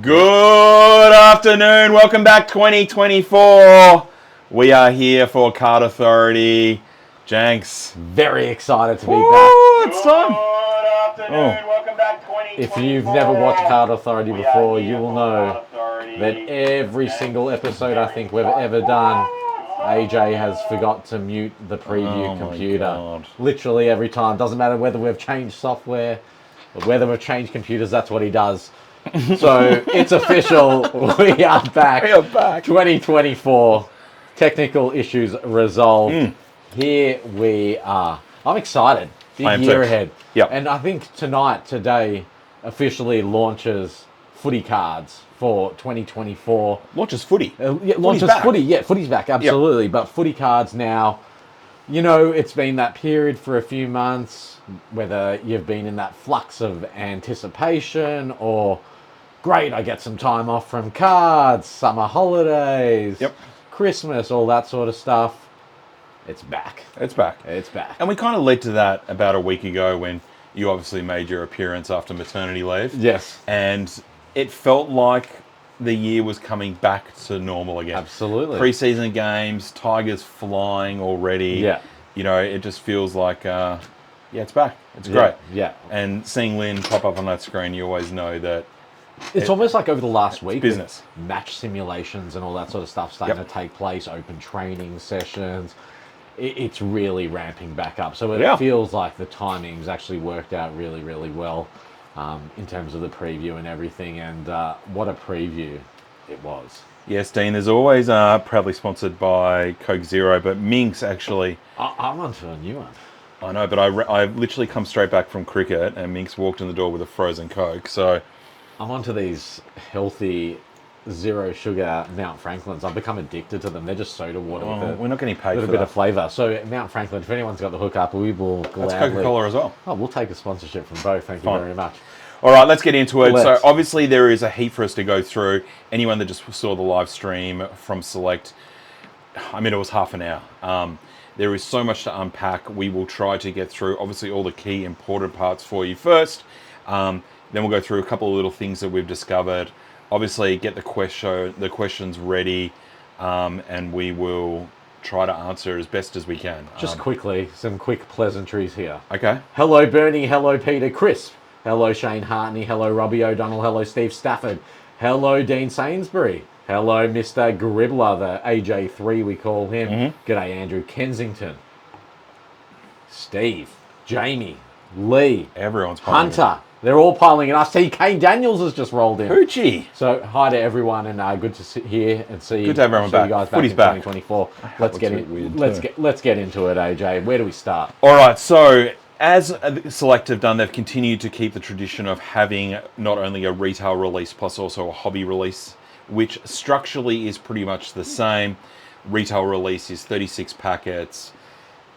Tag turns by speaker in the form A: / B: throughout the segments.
A: Good afternoon. Welcome back, 2024. We are here for Card Authority. Janks.
B: Very excited to be back.
A: It's time.
C: Good afternoon. Welcome back, 2024.
B: If you've never watched Card Authority before, you will know that every single episode I think we've ever done, AJ has forgot to mute the preview computer. Literally every time. Doesn't matter whether we've changed software or whether we've changed computers, that's what he does. So it's official. We are back.
A: We are back.
B: 2024. Technical issues resolved. Here we are. I'm excited. Big year ahead.
A: Yep.
B: And I think today, officially launches Footy Cards for 2024.
A: Launches footy.
B: Launches
A: back.
B: Footy. Yeah, Footy's back, absolutely. Yep. But Footy Cards now, you know, it's been that period for a few months, whether you've been in that flux of anticipation or, great, I get some time off from cards, summer holidays, Christmas, all that sort of stuff. It's back.
A: It's back.
B: It's back.
A: And we kind of led to that about a week ago when you obviously made your appearance after maternity leave.
B: Yes.
A: And it felt like the year was coming back to normal again.
B: Absolutely.
A: Pre-season games, Tigers flying already.
B: Yeah.
A: You know, it just feels like, it's back. It's great.
B: Yeah.
A: And seeing Lynn pop up on that screen, you always know that
B: it's almost like over the last week,
A: business.
B: Match simulations and all that sort of stuff starting to take place, open training sessions. It's really ramping back up. So it feels like the timing's actually worked out really, really well in terms of the preview and everything. And what a preview it was.
A: Yes, Dean, as always, proudly sponsored by Coke Zero, but Minx actually...
B: I'm onto a new one.
A: I know, but I've literally come straight back from cricket and Minx walked in the door with a frozen Coke, so...
B: I'm onto these healthy, zero sugar Mount Franklins. I've become addicted to them. They're just soda water with
A: we're not getting paid
B: a little
A: for
B: bit
A: that.
B: of flavour. So Mount Franklin, if anyone's got the hookup, we will gladly...
A: That's Coca-Cola as well.
B: Oh, we'll take a sponsorship from both. Thank you very much.
A: All right, let's get into it. So obviously there is a heap for us to go through. Anyone that just saw the live stream from Select, I mean, it was half an hour. There is so much to unpack. We will try to get through, obviously, all the key important parts for you first. Then we'll go through a couple of little things that we've discovered. Obviously, get the questions ready, and we will try to answer as best as we can.
B: Just quickly, some quick pleasantries here.
A: Okay.
B: Hello, Bernie. Hello, Peter Crisp. Hello, Shane Hartney. Hello, Robbie O'Donnell. Hello, Steve Stafford. Hello, Dean Sainsbury. Hello, Mr. Gribbler, the AJ3 we call him. G'day, Andrew Kensington. Steve, Jamie, Lee,
A: Everyone's piling
B: Hunter. They're all piling in. I see Kane Daniels has just rolled in.
A: Hoochie.
B: So hi to everyone, and good to sit here and see.
A: Good to have everyone back.
B: You guys
A: Footy's
B: back in
A: back.
B: 2024. Let's get in. Let's get into it, AJ. Where do we start?
A: All right. So as Select have done, they've continued to keep the tradition of having not only a retail release plus also a hobby release, which structurally is pretty much the same. Retail release is 36 packets,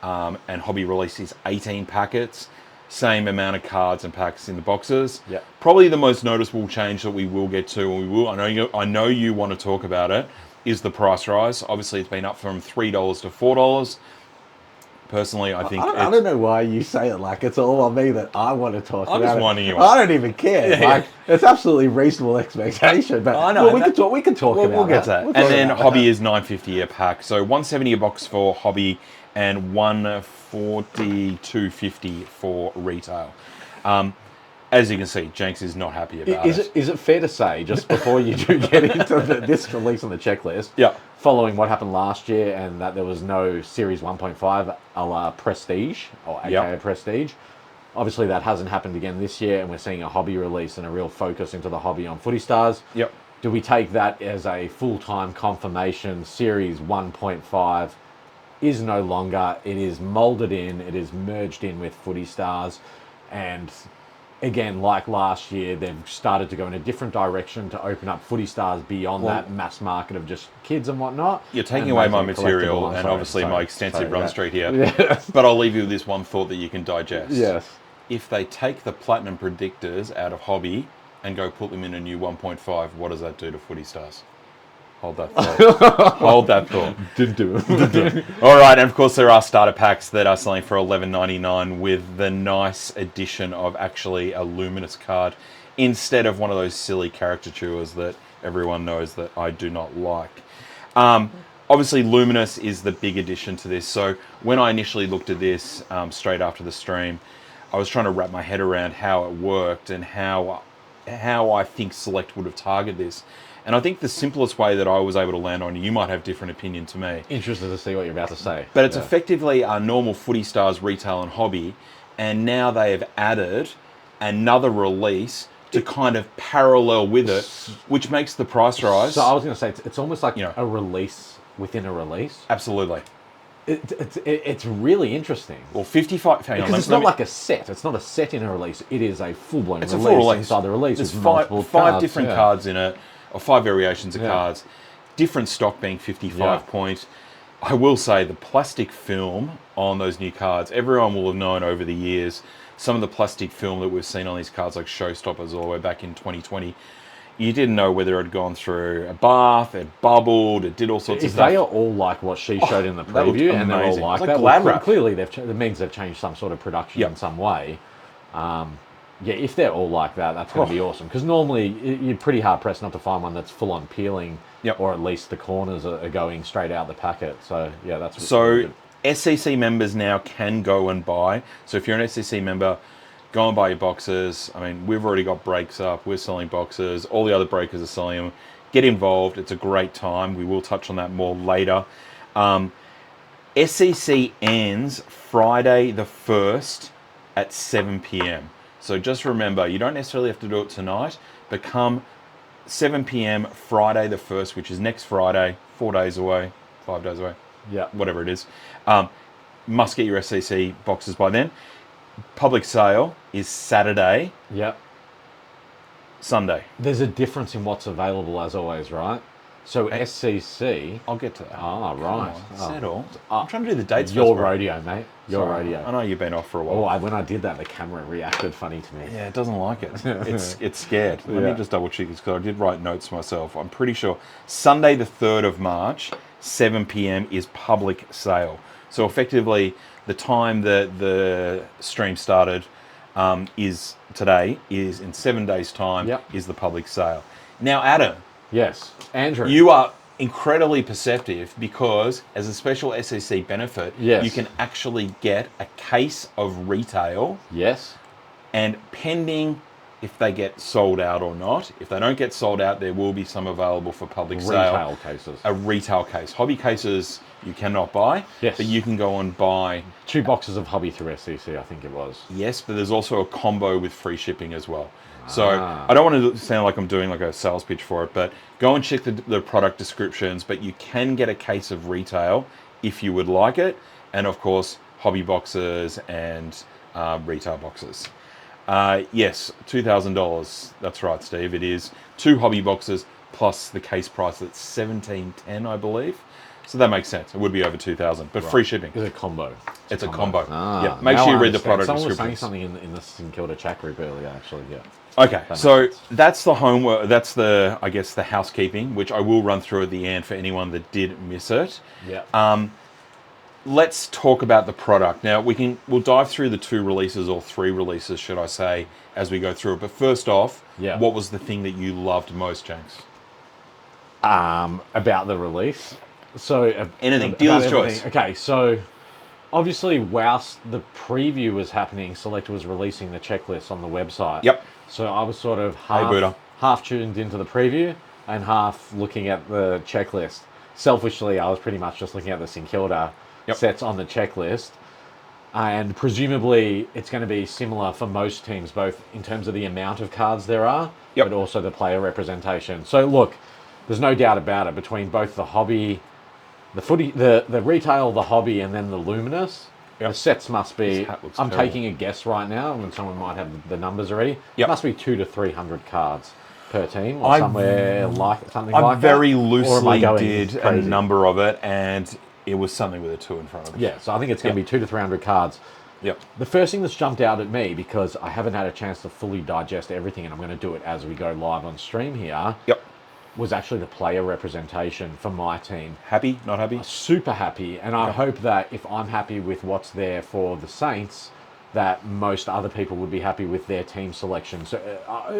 A: and hobby release is 18 packets. Same amount of cards and packs in the boxes.
B: Yeah.
A: Probably the most noticeable change that we will get to, and I know you want to talk about it, is the price rise. Obviously, it's been up from $3 to $4. Personally, I think
B: I don't know why you say it like it's all on me that I want to talk about it.
A: I'm just winding you up.
B: I don't even care. Like, it's absolutely reasonable expectation. But
A: I know,
B: well, we can talk about it.
A: We'll get to that. And then hobby is $9.50 a pack. So $170 a box for hobby and $142.50 for retail. As you can see, Jenks is not happy about it.
B: Is it fair to say, just before you do get into this release on the checklist, following what happened last year and that there was no Series 1.5 a la Prestige, or aka Prestige, obviously that hasn't happened again this year, and we're seeing a hobby release and a real focus into the hobby on Footy Stars.
A: Yep.
B: Do we take that as a full-time confirmation? Series 1.5 is no longer. It is molded in. It is merged in with Footy Stars. And again, like last year, they've started to go in a different direction to open up Footy Stars beyond that mass market of just kids and whatnot.
A: You're taking away my material and obviously my extensive run street here. But I'll leave you with this one thought that you can digest.
B: Yes.
A: If they take the platinum predictors out of hobby and go put them in a new 1.5, what does that do to Footy Stars? Hold that thought. Hold that thought.
B: Didn't do it.
A: All right, and of course there are starter packs that are selling for $11.99 with the nice addition of actually a Luminous card instead of one of those silly caricatures that everyone knows that I do not like. Obviously, Luminous is the big addition to this. So when I initially looked at this straight after the stream, I was trying to wrap my head around how it worked and how I think Select would have targeted this. And I think the simplest way that I was able to land on, you might have different opinion to me.
B: Interested to see what you're about to say.
A: But it's effectively our normal Footy Stars retail and hobby, and now they have added another release to kind of parallel with it, which makes the price rise.
B: So I was going to say, it's almost like a release within a release.
A: Absolutely.
B: It's really interesting.
A: Well, 55... Hang on,
B: because it's not like a set. It's not a set in a release. It is a full-blown release.
A: It's a full release.
B: Inside the release.
A: There's
B: with
A: five different cards in it, or 5 variations of cards. Different stock being 55 points. I will say the plastic film on those new cards, everyone will have known over the years, some of the plastic film that we've seen on these cards, like Showstoppers all the way back in 2020, you didn't know whether it had gone through a bath, it bubbled, it did all sorts of stuff.
B: If they are all like what she showed in the preview, and they're all like that, well, clearly that means they've changed some sort of production in some way. If they're all like that, that's going to be awesome. Because normally you're pretty hard pressed not to find one that's full on peeling, or at least the corners are going straight out the packet. So yeah, that's really good.
A: SCC members now can go and buy. So if you're an SCC member, go and buy your boxes. I mean, we've already got breaks up. We're selling boxes. All the other breakers are selling them. Get involved. It's a great time. We will touch on that more later. SCC ends Friday the 1st at 7 p.m. So just remember, you don't necessarily have to do it tonight, but come 7 p.m. Friday the 1st, which is next Friday, 4 days away, 5 days away, whatever it is. Must get your SCC boxes by then. Public sale is Saturday. Sunday.
B: There's a difference in what's available as always, right? So SCC...
A: I'll get to that.
B: Right.
A: Settle. I'm trying to do the dates.
B: Your rodeo, mate. Your rodeo.
A: I know you've been off for a while.
B: When I did that, the camera reacted funny to me.
A: Yeah, it doesn't like it. It's scared. Let me just double check this because I did write notes myself. I'm pretty sure Sunday the 3rd of March, 7 p.m. is public sale. So effectively, the time that the stream started is today, is in 7 days' time, is the public sale. Now, Adam.
B: Yes. Andrew.
A: You are incredibly perceptive because, as a special SEC benefit, you can actually get a case of retail.
B: Yes.
A: And pending if they get sold out or not. If they don't get sold out, there will be some available for public sale.
B: Retail cases.
A: A retail case. Hobby cases you cannot buy, but you can go and buy
B: 2 boxes of hobby through SCC, I think it was.
A: Yes, but there's also a combo with free shipping as well. So I don't want to sound like I'm doing like a sales pitch for it, but go and check the product descriptions, but you can get a case of retail if you would like it. And of course, hobby boxes and retail boxes. Yes, $2,000. That's right, Steve. It is 2 hobby boxes plus the case price that's $1,710, I believe. So that makes sense. It would be over 2,000, but free shipping.
B: It's a combo.
A: It's a combo. Yeah. Make sure you read the product
B: description.
A: descriptions.
B: Someone was saying something in the St Kilda chat group earlier, actually. Yeah.
A: Okay, so that's the homework. That's the, I guess, the housekeeping, which I will run through at the end for anyone that did miss it.
B: Yeah.
A: Let's talk about the product. Now we'll dive through the 2 releases or 3 releases, should I say, as we go through it. But first off, what was the thing that you loved most, Jenks?
B: About the release. So
A: anything, dealer's choice.
B: Okay, so obviously, whilst the preview was happening, Select was releasing the checklist on the website.
A: Yep.
B: So I was sort of half tuned into the preview and half looking at the checklist. Selfishly, I was pretty much just looking at the St Kilda sets on the checklist. And presumably, it's going to be similar for most teams, both in terms of the amount of cards there are, but also the player representation. So look, there's no doubt about it, between both the hobby, the footy, the retail, the hobby, and then the Luminous, the sets must be, I'm taking a guess right now, and someone might have the numbers already, it must be 200 to 300 cards per team, or something like that.
A: I very loosely did a number of it, and it was something with a 2 in front of it.
B: Yeah, so I think it's going to be 200 to 300 cards. The first thing that's jumped out at me, because I haven't had a chance to fully digest everything, and I'm going to do it as we go live on stream here, was actually the player representation for my team.
A: Happy? Not happy?
B: Super happy, and I hope that if I'm happy with what's there for the Saints, that most other people would be happy with their team selection. So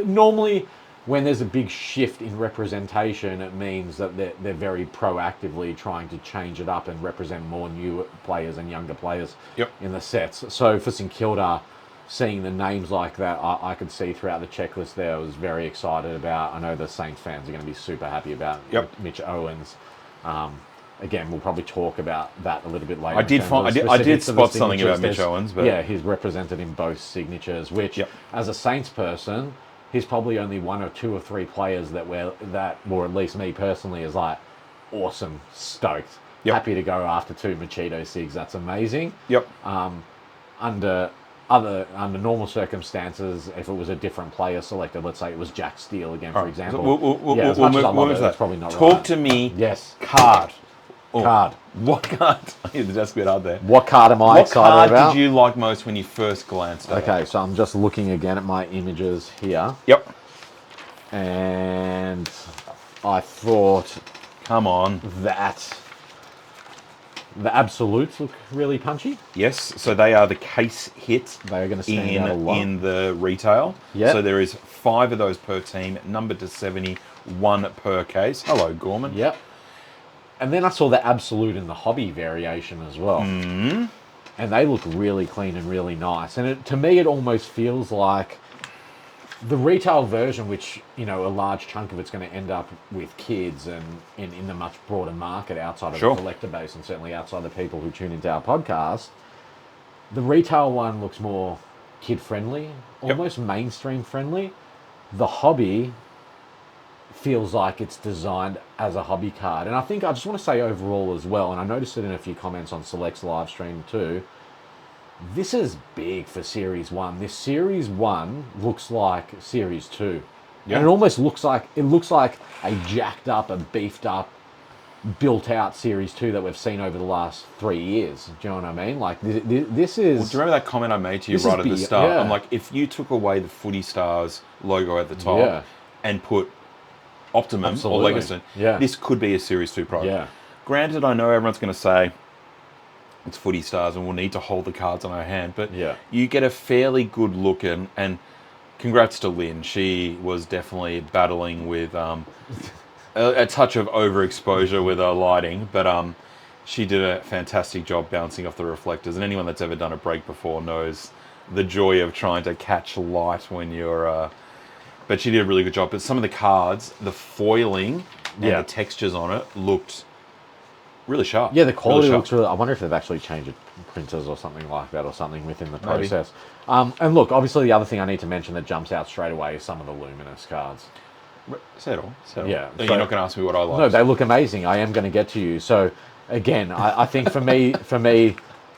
B: normally, when there's a big shift in representation, it means that they're very proactively trying to change it up and represent more new players and younger players in the sets. So for St Kilda, seeing the names like that, I could see throughout the checklist there, I was very excited about. I know the Saints fans are going to be super happy about Mitch Owens. Again, we'll probably talk about that a little bit later.
A: I did spot something about Mitch Owens, but
B: yeah, he's represented in both signatures. Which, as a Saints person, he's probably only one or two or three players that or at least me personally, is like awesome, stoked, happy to go after 2 Machito SIGs. That's amazing. Under normal circumstances, if it was a different player selected, let's say it was Jack Steele again, for example.
A: We'll move that.
B: Probably not
A: Talk
B: right.
A: to me.
B: Yes.
A: Card.
B: Card.
A: What card? That's a bit hard there.
B: What card am I excited about?
A: What card did you like most when you first glanced at it?
B: Okay, so I'm just looking again at my images here.
A: Yep.
B: And I thought...
A: Come on.
B: That the Absolutes look really punchy.
A: Yes, so they are the case hit.
B: They are going to stand out a lot.
A: In the retail.
B: Yep.
A: So there is 5 of those per team, numbered to 70, 1 per case. Hello, Gorman.
B: Yep. And then I saw the Absolute in the hobby variation as well.
A: Mm.
B: And they look really clean and really nice. And to me, it almost feels like the retail version, which, a large chunk of it's going to end up with kids and in the much broader market outside of the collector base and certainly outside the people who tune into our podcast. The retail one looks more kid-friendly, almost mainstream friendly. The hobby feels like it's designed as a hobby card. And I think I just want to say overall as well, and I noticed it in a few comments on Select's live stream too, this is big for Series 1. This Series 1 looks like Series 2. Yeah. And it almost looks like a jacked up, a beefed up, built out Series 2 that we've seen over the last 3 years. Do you know what I mean? Like this is...
A: Well, do you remember that comment I made to you right at the start? I'm like, if you took away the Footy Stars logo at the top and put Optimum or Legacy, this could be a Series 2 product.
B: Yeah.
A: Granted, I know everyone's going to say it's Footy Stars and we'll need to hold the cards on our hand, but you get a fairly good look in, and congrats to Lynn. She was definitely battling with a touch of overexposure with her lighting, but she did a fantastic job bouncing off the reflectors, and anyone that's ever done a break before knows the joy of trying to catch light when you're... But she did a really good job. But some of the cards, the foiling and the textures on it looked really sharp.
B: Yeah, the quality looks really... I wonder if they've actually changed printers or something like that, or something within the process. And look, obviously the other thing I need to mention that jumps out straight away is some of the Luminous cards.
A: Settle.
B: Yeah.
A: So you're not going to ask me what I like?
B: No, they look amazing. I am going to get to you. So, again, I think for me,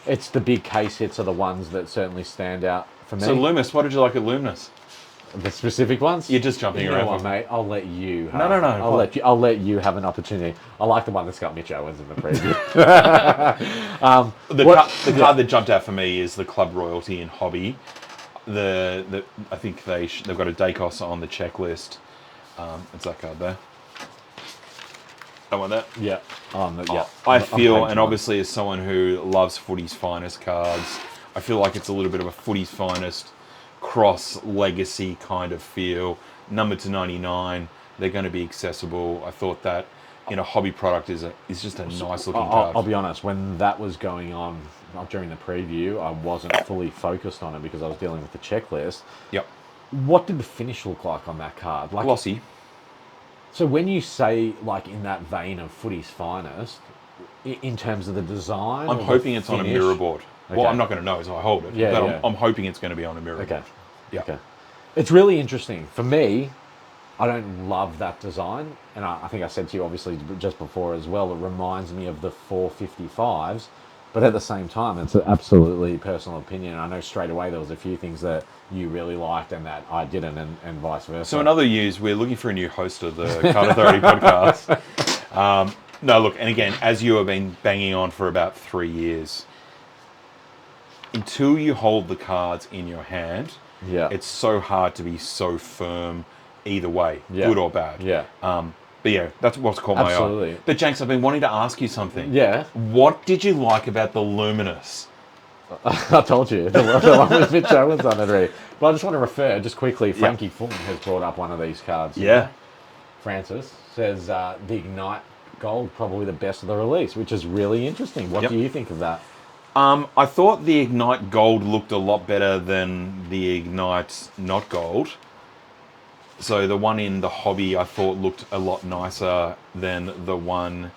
B: it's the big case hits are the ones that certainly stand out for me.
A: So Luminous, what did you like at Luminous?
B: The specific ones?
A: You're just jumping around.
B: What, mate? I'll let you.
A: No.
B: I'll let you have an opportunity. I like the one that's got Mitch Owens in the preview.
A: The card that jumped out for me is the Club Royalty in Hobby. I think they've got a Dacos on the checklist. It's that card there. I want that.
B: Yeah.
A: I feel, and obviously as someone who loves Footy's Finest cards, I feel like it's a little bit of a Footy's Finest cross legacy kind of feel. Numbered to 99, they're going to be accessible. I thought that in a hobby product is just a nice looking card.
B: I'll be honest, when that was going on during the preview, I wasn't fully focused on it because I was dealing with the checklist.
A: Yep.
B: What did the finish look like on that card? Like,
A: glossy.
B: So when you say like in that vein of Footy's Finest, in terms of the design,
A: I'm hoping it's on a mirror board.
B: Okay.
A: Well, I'm not going to know until I hold it, but I'm hoping it's going to be on a mirror board. Yeah. Okay. It's
B: really interesting. For me, I don't love that design, and I think I said to you obviously just before as well, it reminds me of the 455s, but at the same time, it's an absolutely personal opinion. I know straight away there was a few things that you really liked and that I didn't, and vice versa.
A: So in other news, we're looking for a new host of the Card Authority podcast. No, look, and again, as you have been banging on for about 3 years, until you hold the cards in your hand, it's so hard to be so firm either way, good or bad. But yeah, that's what's caught my eye. But Jenks, I've been wanting to ask you something.
B: Yeah.
A: What did you like about the Luminous
B: I told you, the one with Mitch Owens on it already. But I just want to refer, just quickly, Frankie Fulton has brought up one of these cards.
A: Yeah.
B: Francis says the Ignite Gold, probably the best of the release, which is really interesting. What do you think of that?
A: I thought the Ignite Gold looked a lot better than the Ignite Not Gold. So the one in the hobby I thought looked a lot nicer than the one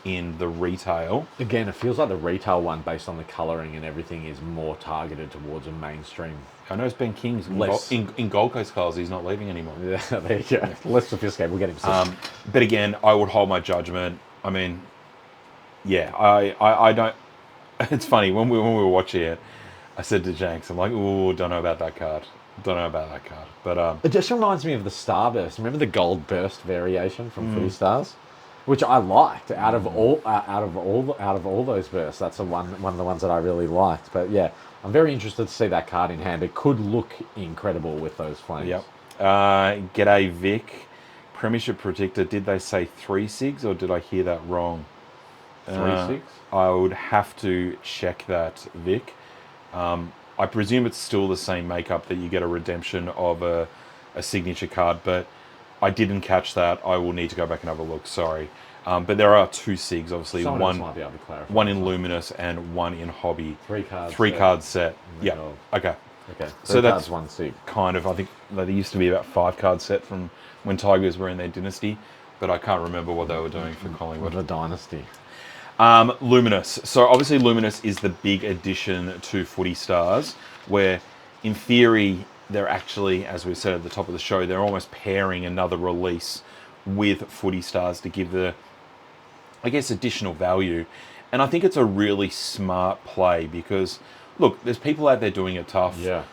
A: in the retail.
B: Again, it feels like the retail one, based on the colouring and everything, is more targeted towards a mainstream.
A: I know it's Ben King's in Gold Coast colours. He's not leaving anymore.
B: Yeah, there you go. Less sophisticated. We'll get him soon.
A: But again, I would hold my judgment. I mean, yeah, I don't. It's funny when we were watching it. I said to Janks, I'm like, "Ooh, don't know about that card. Don't know about that card." But
B: it just reminds me of the Starburst. Remember the Gold Burst variation from Footy Stars, which I liked. Out of all those bursts, that's one of the ones that I really liked. But yeah, I'm very interested to see that card in hand. It could look incredible with those flames.
A: Yep. G'day Vic. Premiership predictor. Did they say 3 SIGs or did I hear that wrong?
B: 3 SIGs?
A: I would have to check that, Vic. I presume it's still the same makeup that you get a redemption of a signature card, but I didn't catch that. I will need to go back and have a look. Sorry. But there are 2 SIGs, obviously.
B: Someone else might be able to clarify.
A: One in Luminous and one in Hobby.
B: 3 cards.
A: 3 card set. Yeah. Okay.
B: Okay.
A: So that's
B: 1 SIG.
A: Kind of, I think there used to be about 5 card set from when Tigers were in their dynasty, but I can't remember what they were doing for Collingwood.
B: The dynasty.
A: Luminous. So obviously Luminous is the big addition to Footy Stars, where in theory they're actually, as we said at the top of the show, they're almost pairing another release with Footy Stars to give the, I guess, additional value. And I think it's a really smart play because, look, there's people out there doing it tough.
B: Yeah.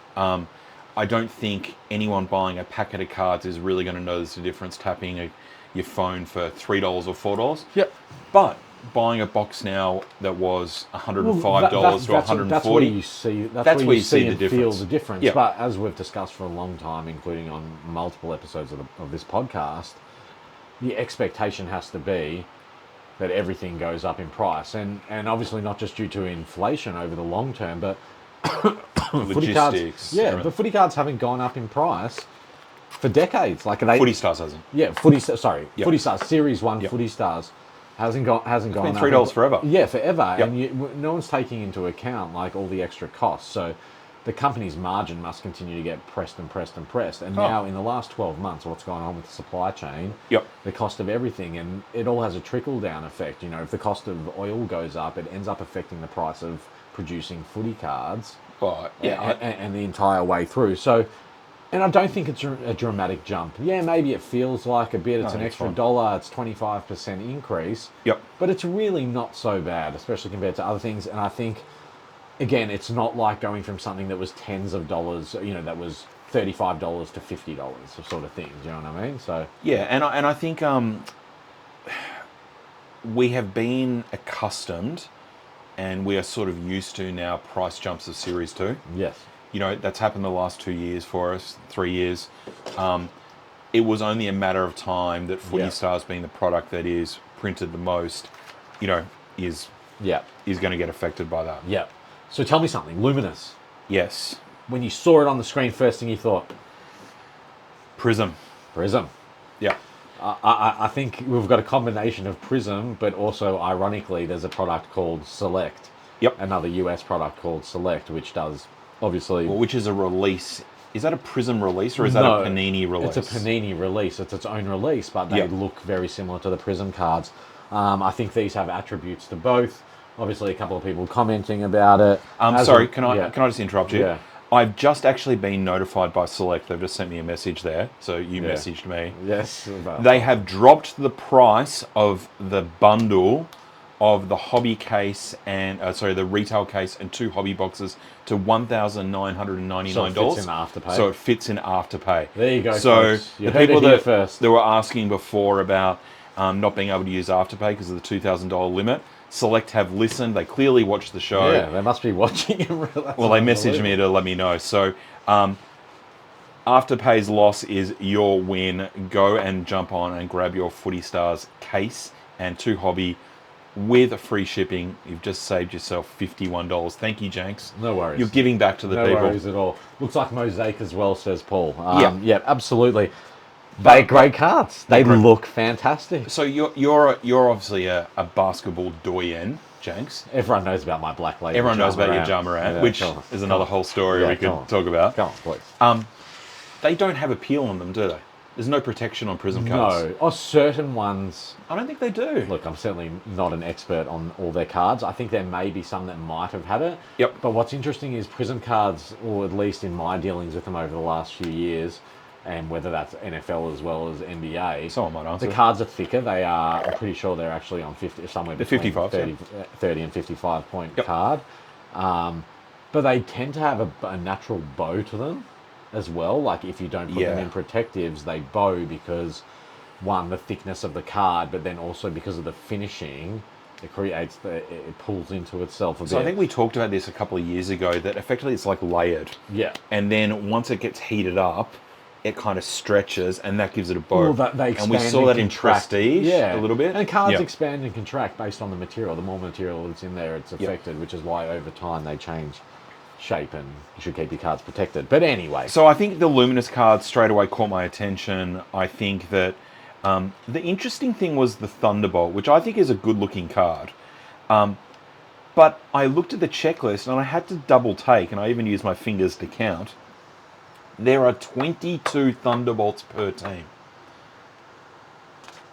A: I don't think anyone buying a packet of cards is really going to notice the difference tapping your phone for $3 or $4.
B: Yep.
A: But buying a box now that was $105 to $140.
B: That's where you see. That's where you see and feel the difference.
A: Yep.
B: But as we've discussed for a long time, including on multiple episodes of this podcast, the expectation has to be that everything goes up in price, and obviously not just due to inflation over the long term, but footy cards. Yeah, but footy cards haven't gone up in price for decades. Like
A: Footy Stars hasn't.
B: Yeah, Footy Stars Series 1 Footy Stars hasn't gone
A: it's been
B: up.
A: $3 forever.
B: Yeah, forever,
A: Yep.
B: and no one's taking into account like all the extra costs. So the company's margin must continue to get pressed and pressed and pressed. And now in the last 12 months, what's going on with the supply chain?
A: Yep.
B: The cost of everything, and it all has a trickle down effect. You know, if the cost of oil goes up, it ends up affecting the price of producing footy cards. And the entire way through. So, and I don't think it's a dramatic jump. Yeah, maybe it feels like a bit. It's an extra $1. It's 25% increase.
A: Yep.
B: But it's really not so bad, especially compared to other things. And I think, again, it's not like going from something that was tens of dollars, you know, that was $35 to $50 sort of thing. Do you know what I mean? So
A: yeah, and I think we have been accustomed, and we are sort of used to now price jumps of Series 2.
B: Yes.
A: You know, that's happened the last 2 years for us, 3 years. It was only a matter of time that Footy Stars, being the product that is printed the most, you know, is going to get affected by that.
B: Yeah. So tell me something. Luminous.
A: Yes.
B: When you saw it on the screen, first thing you thought?
A: Prism. Yeah.
B: I think we've got a combination of Prism, but also, ironically, there's a product called Select.
A: Yep.
B: Another US product called Select, which does, obviously...
A: Well, which is a release. Is that a Prism release, or is that a Panini release?
B: It's a Panini release. It's its own release, but they look very similar to the Prism cards. I think these have attributes to both. Obviously, a couple of people commenting about it.
A: Sorry, can I just interrupt you?
B: Yeah.
A: I've just actually been notified by Select. They've just sent me a message there. So you messaged me.
B: Yes.
A: They have dropped the price of the bundle of the hobby case and the retail case and 2 hobby boxes to $1,999.
B: So it fits in Afterpay.
A: So it fits in Afterpay.
B: There you go.
A: So
B: folks. You
A: the
B: heard
A: people
B: it here first.
A: that were asking before about not being able to use Afterpay because of the $2,000 limit, Select have listened. They clearly watched the show.
B: Yeah, they must be watching it.
A: Well, they messaged me to let me know. So Afterpay's loss is your win. Go and jump on and grab your Footy Stars case and 2 hobby with free shipping, you've just saved yourself $51. Thank you, Janks.
B: No worries.
A: You're giving back to the people.
B: No worries at all. Looks like mosaic as well, says Paul.
A: Yeah.
B: Yeah, absolutely. They're great cards. They look fantastic.
A: So you're obviously a basketball doyen, Janks.
B: Everyone knows about my black lady.
A: Everyone knows about your Ja Morant, which is another whole story we could talk about.
B: Go on, please.
A: They don't have appeal on them, do they? There's no protection on Prism cards.
B: No, or certain ones.
A: I don't think they do.
B: Look, I'm certainly not an expert on all their cards. I think there may be some that might have had it.
A: Yep.
B: But what's interesting is Prism cards, or at least in my dealings with them over the last few years, and whether that's NFL as well as NBA,
A: Someone might answer.
B: the cards are thicker. They are, I'm pretty sure they're actually on 50, somewhere between
A: 55,
B: 30 and 55 point
A: Yep.
B: card. But they tend to have a natural bow to them as well. Like if you don't put them in protectives, they bow because, one, the thickness of the card, but then also because of the finishing, it creates it pulls into itself a bit.
A: So I think we talked about this a couple of years ago, that effectively it's like layered.
B: Yeah.
A: And then once it gets heated up, it kind of stretches, and that gives it a bow.
B: Well, they expand,
A: and we saw that in
B: contract.
A: Prestige a little bit.
B: And cards expand and contract based on the material. The more material that's in there, it's affected, which is why over time they change shape, and you should keep your cards protected. But anyway.
A: So I think the Luminous cards straight away caught my attention. I think that the interesting thing was the Thunderbolt, which I think is a good-looking card. But I looked at the checklist, and I had to double take, and I even used my fingers to count. There are 22 Thunderbolts per team.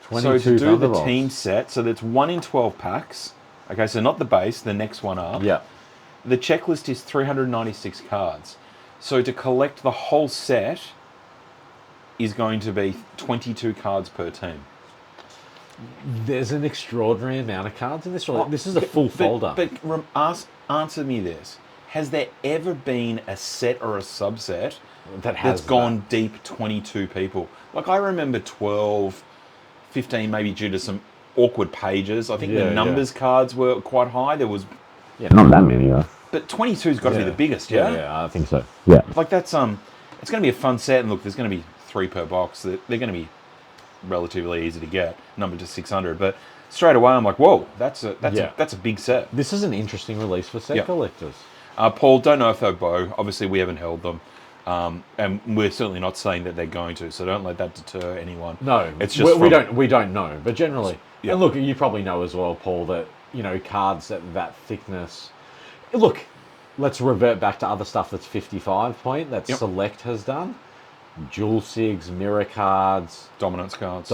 B: 22
A: so to do
B: Thunderbolts.
A: the team set, so that's 1 in 12 packs. Okay, so not the base, the next one up.
B: Yeah.
A: The checklist is 396 cards. So to collect the whole set is going to be 22 cards per team.
B: There's an extraordinary amount of cards in this. This is a full folder.
A: But answer me this. Has there ever been a set or a subset that's gone deep 22 people? Like I remember 12, 15, maybe due to some awkward pages. I think the numbers cards were quite high. There was...
B: Yeah, not that many, though.
A: But 22's got to be the biggest, yeah?
B: Yeah, I think so. Yeah.
A: Like that's... It's going to be a fun set, and look, there's going to be 3 per box. They're going to be relatively easy to get, numbered to 600. But straight away, I'm like, whoa, that's a big set.
B: This is an interesting release for set collectors.
A: Paul, don't know if they'll bow. Obviously, we haven't held them. And we're certainly not saying that they're going to, so don't let that deter anyone.
B: No,
A: it's just
B: we don't know, but generally, and look, you probably know as well, Paul, that cards that thickness. Look, let's revert back to other stuff that's 55 point that Select has done. Dual Sigs, mirror cards,
A: dominance cards.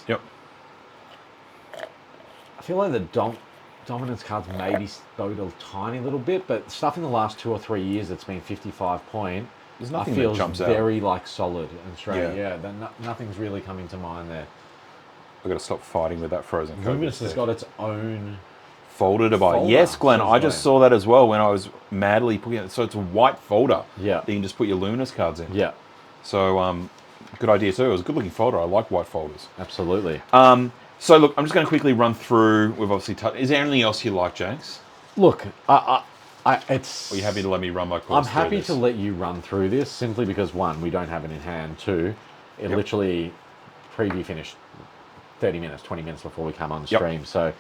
B: Yep. I feel like the dominance cards maybe bowed a tiny little bit, but stuff in the last 2 or 3 years that's been 55 point,
A: there's nothing that jumps out.
B: Very solid and straight. Yeah, nothing's really coming to mind there.
A: I've got to stop fighting with that frozen code.
B: Luminous has got its own
A: folder to buy. Yes, Glenn, I just saw that as well when I was madly putting it. So it's a white folder.
B: Yeah.
A: That you can just put your Luminous cards in.
B: Yeah.
A: So good idea too. It was a good looking folder. I like white folders.
B: Absolutely.
A: So look, I'm just going to quickly run through. We've obviously touched. Is there anything else you like, James?
B: Look, it's.
A: Are you happy to let me run my course?
B: I'm happy to let you run through this simply because 1, we don't have it in hand. 2, it literally preview finished 30 minutes, 20 minutes before we come on the stream. So,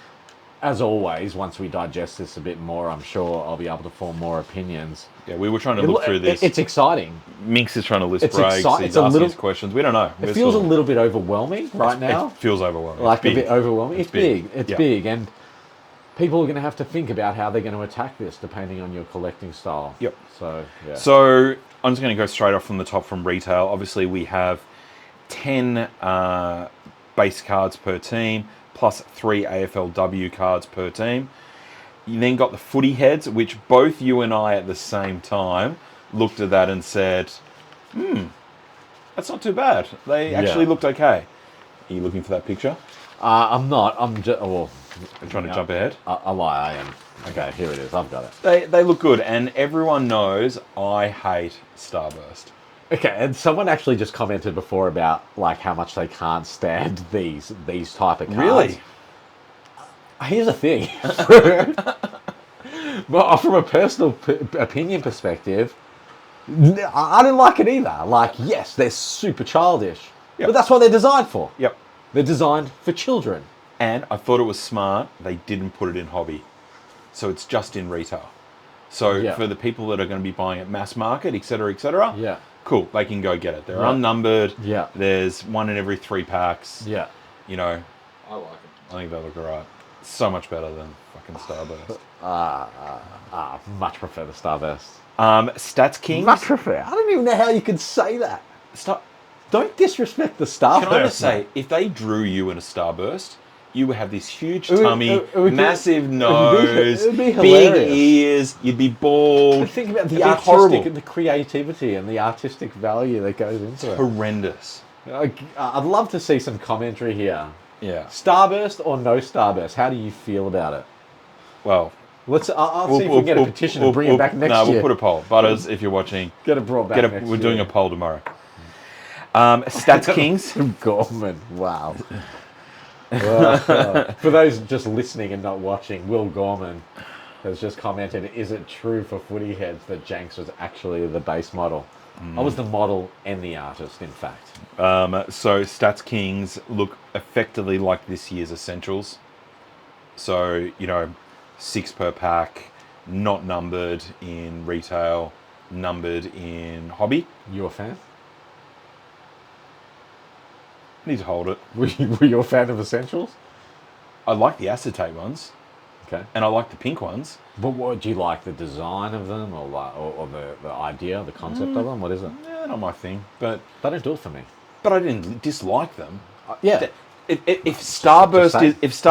B: as always, once we digest this a bit more, I'm sure I'll be able to form more opinions.
A: Yeah, we were trying to look through this.
B: It's exciting.
A: Minx is trying to list breaks. He's asking his questions. We don't know.
B: It feels a little bit overwhelming right now.
A: It feels overwhelming.
B: Like a bit overwhelming. It's big. It's big. And people are going to have to think about how they're going to attack this depending on your collecting style.
A: Yep.
B: So, yeah.
A: So, I'm just going to go straight off from the top from retail. Obviously, we have 10 base cards per team, plus 3 AFLW cards per team. You then got the footy heads, which both you and I at the same time looked at that and said, that's not too bad. They actually looked okay. Are you looking for that picture?
B: I'm not. I'm just... Well,
A: I'm trying to jump ahead.
B: I lie, I am. Okay, here it is. I've got it.
A: They look good, and everyone knows I hate Starburst.
B: Okay, and someone actually just commented before about like how much they can't stand these type of cards.
A: Really?
B: Here's the thing. Well, from a personal opinion perspective, I don't like it either. Like, yes, they're super childish, but that's what they're designed for.
A: Yep.
B: They're designed for children.
A: And I thought it was smart they didn't put it in hobby. So it's just in retail. So for the people that are going to be buying it mass market, etc.,
B: Yeah.
A: cool, they can go get it. They're unnumbered.
B: Yeah.
A: There's one in every 3 packs.
B: Yeah.
A: You know,
B: I like it.
A: I think they look alright. So much better than fucking Starburst.
B: Much prefer the Starburst.
A: Stats Kings.
B: Much prefer. I don't even know how you could say that. Don't disrespect the Starburst.
A: Can I just say, if they drew you in a Starburst, you would have this huge tummy, massive nose,
B: it would be
A: big ears, you'd be bald.
B: But think about the
A: It'd be
B: artistic
A: horrible.
B: and the creativity and the artistic value that goes into it.
A: Horrendous.
B: I'd love to see some commentary here.
A: Yeah.
B: Starburst or no Starburst? How do you feel about it?
A: Well,
B: I'll see if we can get a petition and bring it back next year.
A: No, we'll put a poll. Butters, if you're watching,
B: Get it brought back next year.
A: we're doing a poll tomorrow. Stats Kings.
B: Gorman, wow. For those just listening and not watching, Will Gorman has just commented, is it true for footy heads that Janks was actually the base model? I was the model and the artist, in fact.
A: So Stats Kings look effectively like this year's Essentials. So, 6 per pack, not numbered in retail, numbered in hobby.
B: You a fan?
A: Need to hold it.
B: Were you a fan of Essentials?
A: I like the acetate ones.
B: Okay.
A: And I like the pink ones.
B: But what do you like, the design of them, or the idea, the concept of them? What is it?
A: Yeah, not my thing. But
B: They don't do it for me.
A: I didn't dislike them.
B: Yeah.
A: If Starburst
B: Just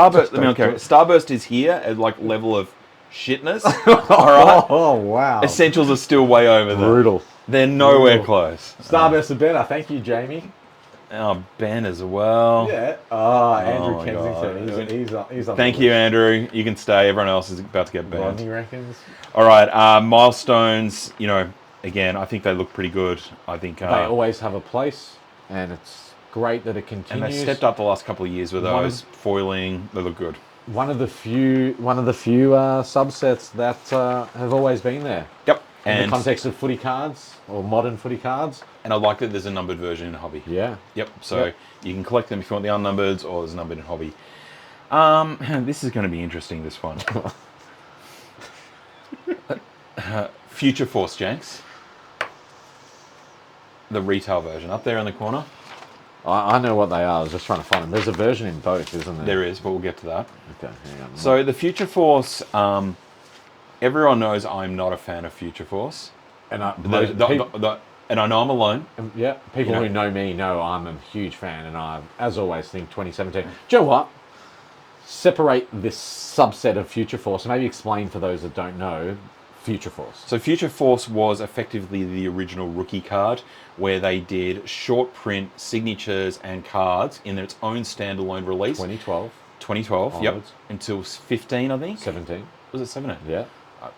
A: Starburst is here at like level of shitness. All right.
B: Oh wow.
A: Essentials are still way over there.
B: Brutal.
A: They're nowhere close.
B: Starburst are better. Thank you, Jamie.
A: Oh, Ben as well.
B: Yeah. Andrew
A: my
B: Kensington.
A: God.
B: He's on
A: Thank
B: the
A: you,
B: list.
A: Andrew. You can stay. Everyone else is about to get banned.
B: Rodney reckons.
A: All right. Milestones. Again, I think they look pretty good. I think
B: They always have a place, and it's great that it continues.
A: and they stepped up the last couple of years with those foiling. They look good.
B: One of the few subsets that have always been there.
A: Yep.
B: In
A: And
B: the context of footy cards or modern footy cards.
A: and I like that there's a numbered version in hobby.
B: Yeah.
A: Yep. So you can collect them if you want the unnumbered, or there's numbered in hobby. This is going to be interesting. This one. Future Force Janks. The retail version up there in the corner.
B: I know what they are. I was just trying to find them. There's a version in both, isn't there?
A: There is, but we'll get to that.
B: Okay, hang on.
A: So the Future Force, everyone knows I'm not a fan of Future Force.
B: And
A: And I know I'm alone.
B: People who know me know I'm a huge fan, and I, as always, think 2017. Do you know what? Separate this subset of Future Force, and maybe explain for those that don't know Future Force.
A: So Future Force was effectively the original rookie card, where they did short print signatures and cards in its own standalone release. 2012, yep.
B: Onwards.
A: Until 15, I think.
B: 17.
A: Was it 17?
B: Yeah.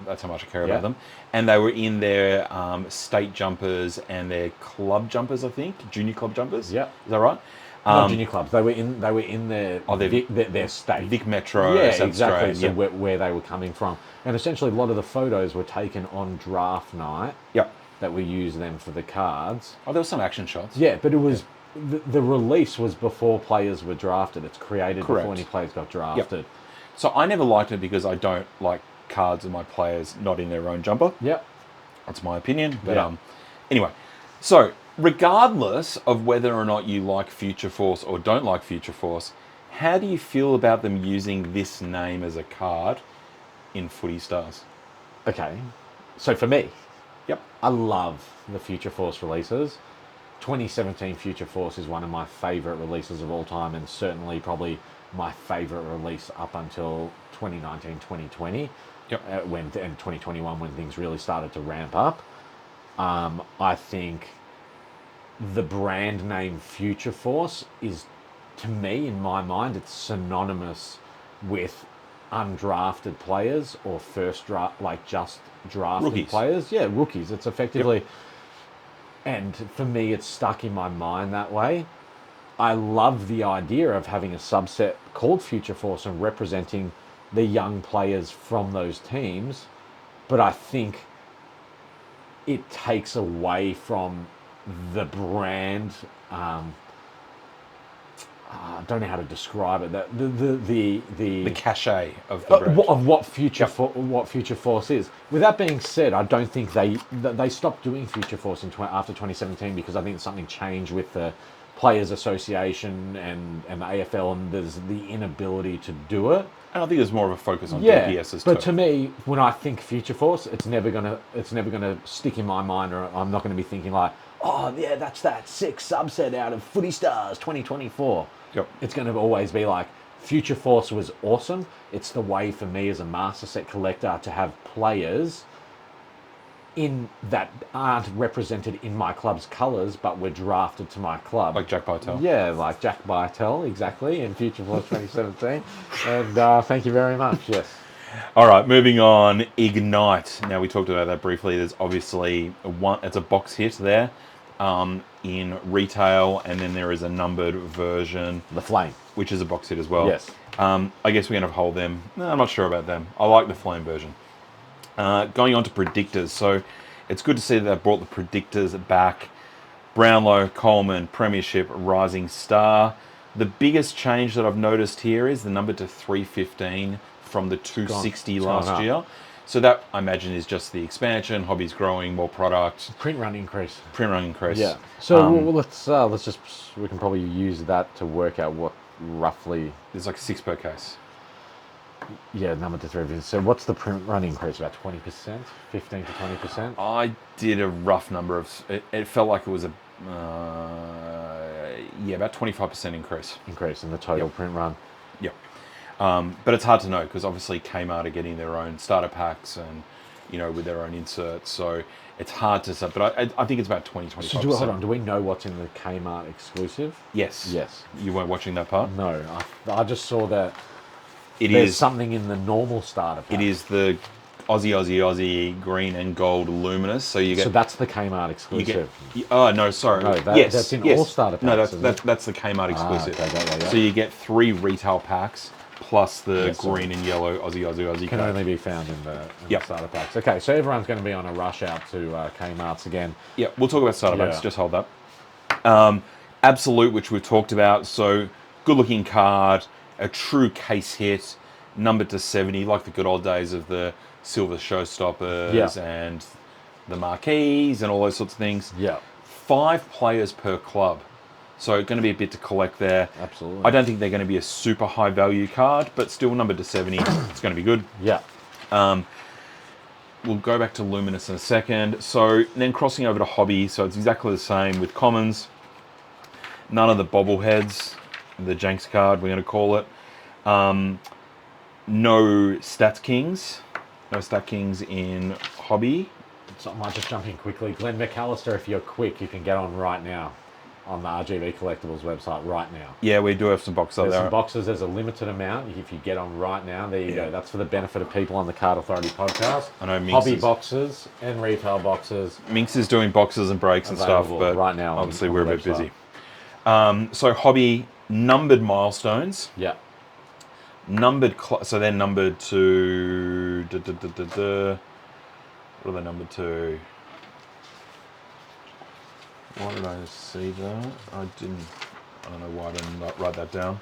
A: That's how much I care about them. And they were in their state jumpers and their club jumpers, I think, junior club jumpers.
B: Yeah.
A: Is that right?
B: Not junior clubs. They were in their state.
A: Vic Metro.
B: Yeah,
A: South
B: exactly.
A: Australia,
B: So where they were coming from, and essentially a lot of the photos were taken on draft night.
A: Yep.
B: That we used them for the cards.
A: Oh, there were some action shots.
B: Yeah, but it was the release was before players were drafted. It's created
A: Correct.
B: before any players got drafted.
A: Yep. So I never liked it because I don't like cards of my players not in their own jumper.
B: Yep.
A: That's my opinion. But
B: Yeah.
A: Anyway, so regardless of whether or not you like Future Force or don't like Future Force, how do you feel about them using this name as a card in Footy Stars?
B: Okay. So for me,
A: Yep.
B: I love the Future Force releases. 2017 Future Force is one of my favourite releases of all time, and certainly probably my favourite release up until 2019, 2020.
A: Yep.
B: And 2021 when things really started to ramp up. I think the brand name Future Force is, to me, in my mind, it's synonymous with undrafted players or first draft, like just drafted
A: Rookies.
B: players. Yeah, rookies. It's effectively, and for me, it's stuck in my mind that way. I love the idea of having a subset called Future Force and representing the young players from those teams, but I think it takes away from the brand. I don't know how to describe it. The
A: cachet of the brand.
B: what Future Force is. With that being said, I don't think they stopped doing Future Force after 2017 because I think something changed with the Players Association and the AFL, and there's the inability to do it.
A: And I think there's more of a focus on DPSs
B: but to me, when I think Future Force, it's never gonna stick in my mind, or I'm not gonna be thinking like, oh yeah, that's that sick subset out of Footy Stars 2024.
A: Yep.
B: It's gonna always be like, Future Force was awesome. It's the way for me as a master set collector to have players in that aren't represented in my club's colours, but were drafted to my club.
A: Like Jack Bartel.
B: Yeah, like Jack Bartel, exactly, in Future Force 2017. And thank you very much, yes.
A: All right, moving on. Ignite. Now, we talked about that briefly. There's obviously it's a box hit there in retail, and then there is a numbered version.
B: The Flame.
A: Which is a box hit as well.
B: Yes.
A: I guess we're going to hold them. No, I'm not sure about them. I like the Flame version. Going on to predictors. So it's good to see that they've brought the predictors back. Brownlow, Coleman, Premiership, Rising Star. The biggest change that I've noticed here is the number to 315 from the 260 last year. So that, I imagine, is just the expansion. Hobby's growing, more product.
B: Print run increase.
A: Yeah.
B: So let's just, we can probably use that to work out what roughly.
A: There's like 6 per case.
B: Yeah, number to 3. So what's the print run increase? About 20%? 15 to 20%?
A: I did a rough number of... It felt like it was about 25% increase.
B: Increase in the total print run.
A: Yep. But it's hard to know because obviously Kmart are getting their own starter packs and, with their own inserts. So it's hard to say. But I think it's about 20-25%.
B: So hold on. Do we know what's in the Kmart exclusive?
A: Yes.
B: Yes.
A: You weren't watching that part?
B: No. I just saw that
A: there's
B: something in the normal starter pack.
A: It is the Aussie green and gold luminous. So you get.
B: So that's the Kmart exclusive.
A: No, sorry.
B: No, that's in all starter packs.
A: No, that's the Kmart exclusive.
B: Okay.
A: So you get 3 retail packs plus the green and yellow Aussie.
B: Can only be found in the starter packs. Okay, so everyone's going to be on a rush out to Kmart's again.
A: Yeah, we'll talk about starter packs. Just hold that. Absolute, which we've talked about. So good looking card, a true case hit, numbered to 70, like the good old days of the Silver Showstoppers and the Marquees and all those sorts of things.
B: Yeah.
A: 5 players per club. So going to be a bit to collect there.
B: Absolutely.
A: I don't think they're going to be a super high value card, but still numbered to 70. It's going to be good.
B: Yeah.
A: We'll go back to Luminous in a second. So then crossing over to Hobby. So it's exactly the same with Commons. None of the bobbleheads. The Jenks card, we're going to call it. No Stats Kings. No Stat Kings in Hobby.
B: So I might just jump in quickly. Glenn McAllister, if you're quick, you can get on right now on the RGB Collectibles website right now.
A: Yeah, we do have some boxes
B: there.
A: There's
B: some boxes. There's a limited amount. If you get on right now, there you go. That's for the benefit of people on the Card Authority podcast.
A: I know Minx
B: Hobby boxes and retail boxes.
A: Minx is doing boxes and breaks and stuff, but
B: right now
A: obviously we're a bit busy. So Hobby numbered milestones.
B: Yeah.
A: Numbered, so they're numbered to... What are they numbered to? Why did I see that? I don't know why I didn't write that down.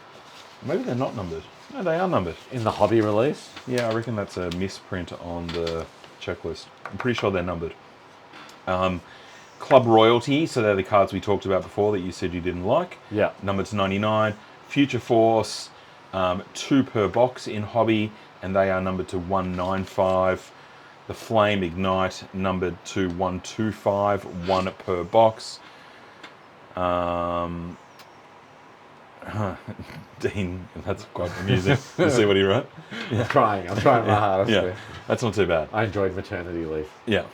A: Maybe they're not numbered. No, they are numbered.
B: In the Hobby release?
A: Yeah, I reckon that's a misprint on the checklist. I'm pretty sure they're numbered. Club Royalty, so they're the cards we talked about before that you said you didn't like.
B: Yeah.
A: Numbered to 99. Future Force, 2 per box in Hobby, and they are numbered to 195. The Flame Ignite, numbered to 125, 1 per box. Dean, that's quite amusing. You see what he wrote?
B: Yeah. I'm trying my hardest.
A: Yeah, that's not too bad.
B: I enjoyed maternity leave.
A: Yeah.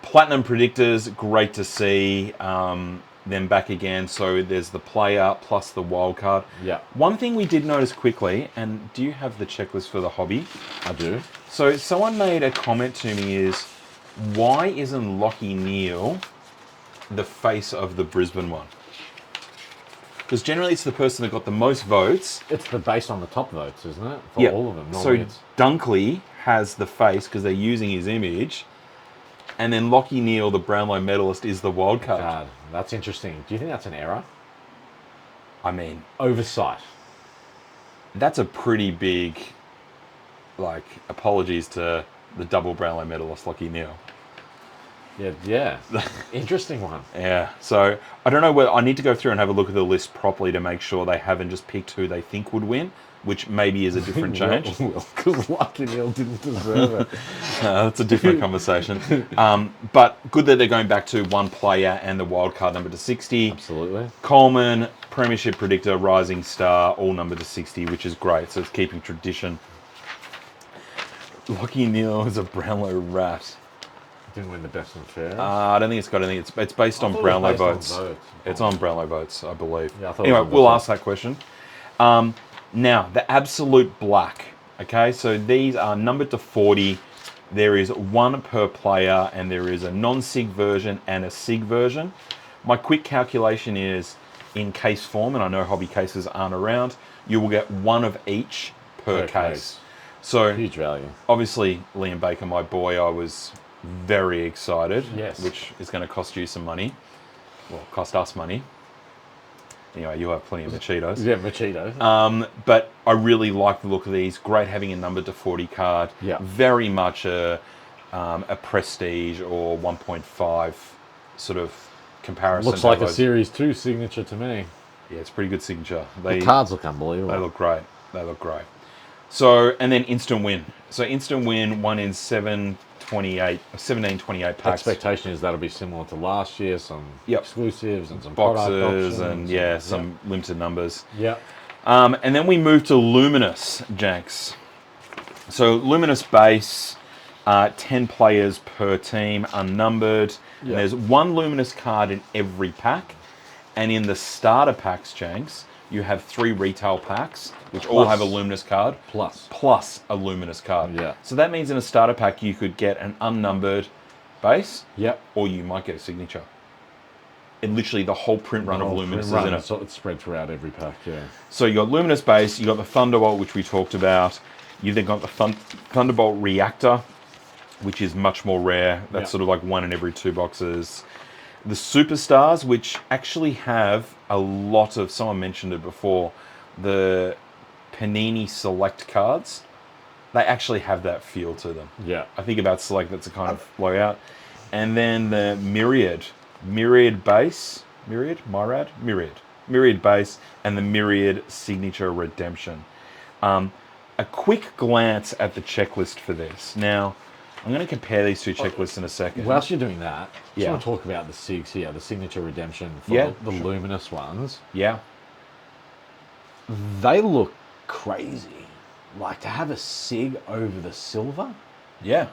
A: Platinum Predictors, great to see them back again. So there's the player plus the wild card.
B: Yeah.
A: One thing we did notice quickly, and do you have the checklist for the Hobby?
B: I do.
A: So someone made a comment to me is, why isn't Lockie Neal the face of the Brisbane one? Because generally it's the person that got the most votes.
B: It's based on the top votes, isn't it? For all of them.
A: Normally so Dunkley has the face because they're using his image. And then Lockie Neal, the Brownlow medalist, is the wild card.
B: God, that's interesting. Do you think that's an error?
A: I mean,
B: oversight.
A: that's a pretty big, like, apologies to the double Brownlow medalist Lachie Neale.
B: Yeah. Interesting one.
A: Yeah, so I don't know whether I need to go through and have a look at the list properly to make sure they haven't just picked who they think would win, which maybe is a different change.
B: Well, because Lachie Neale didn't deserve it.
A: That's a different conversation. But good that they're going back to one player and the wild card number to 60.
B: Absolutely.
A: Coleman, Premiership Predictor, Rising Star, all numbered to 60, which is great. So it's keeping tradition. Lachie Neale is a Brownlow rat.
B: Didn't win the best and fairest.
A: I don't think it's got anything. It's based on Brownlow votes. It's on Brownlow votes, I believe.
B: Yeah, I thought
A: anyway, we'll ask that question. Now, the absolute black. Okay, so these are numbered to 40. There is one per player, and there is a non-SIG version and a SIG version. My quick calculation is, in case form, and I know hobby cases aren't around, you will get one of each per case. So,
B: huge value.
A: Obviously, Liam Baker, my boy, I was very excited.
B: Yes.
A: Which is going to cost you some money. Well, cost us money. Anyway, you'll have plenty of Macheetos.
B: Yeah, Macheetos.
A: But I really like the look of these. Great having a number to 40 card.
B: Yeah.
A: Very much a prestige or 1.5 sort of comparison.
B: Looks like a Series 2 signature to me.
A: Yeah, it's a pretty good signature.
B: The cards look unbelievable.
A: They look great. They look great. So, and then instant win. So instant win, 1 in 1728 packs.
B: Expectation is that'll be similar to last year. Some exclusives and some
A: boxes and some limited numbers.
B: Yeah.
A: And then we move to Luminous, Janks. So Luminous base, 10 players per team, unnumbered. And there's one Luminous card in every pack. And in the starter packs, Janks, you have 3 retail packs, which all have a Luminous card. Plus a Luminous card.
B: Yeah.
A: So that means in a starter pack, you could get an unnumbered base.
B: Yep.
A: Or you might get a signature. And literally the whole print run of Luminous is in it.
B: So it's spread throughout every pack, yeah.
A: So you got Luminous base, you got the Thunderbolt, which we talked about. You've then got the Thunderbolt Reactor, which is much more rare. That's sort of like 1 in every 2 boxes. The Superstars, which actually have a lot of, someone mentioned it before, the Panini Select cards, they actually have that feel to them.
B: Yeah.
A: I think about Select, that's a kind of blowout. And then the Myriad base, Myriad base, and the Myriad Signature Redemption. A quick glance at the checklist for this. Now, I'm going to compare these two checklists in a second.
B: Whilst you're doing that, I just want to talk about the SIGs here, the Signature Redemption for the Luminous ones.
A: Yeah.
B: They look crazy. Like, to have a SIG over the silver?
A: Yeah.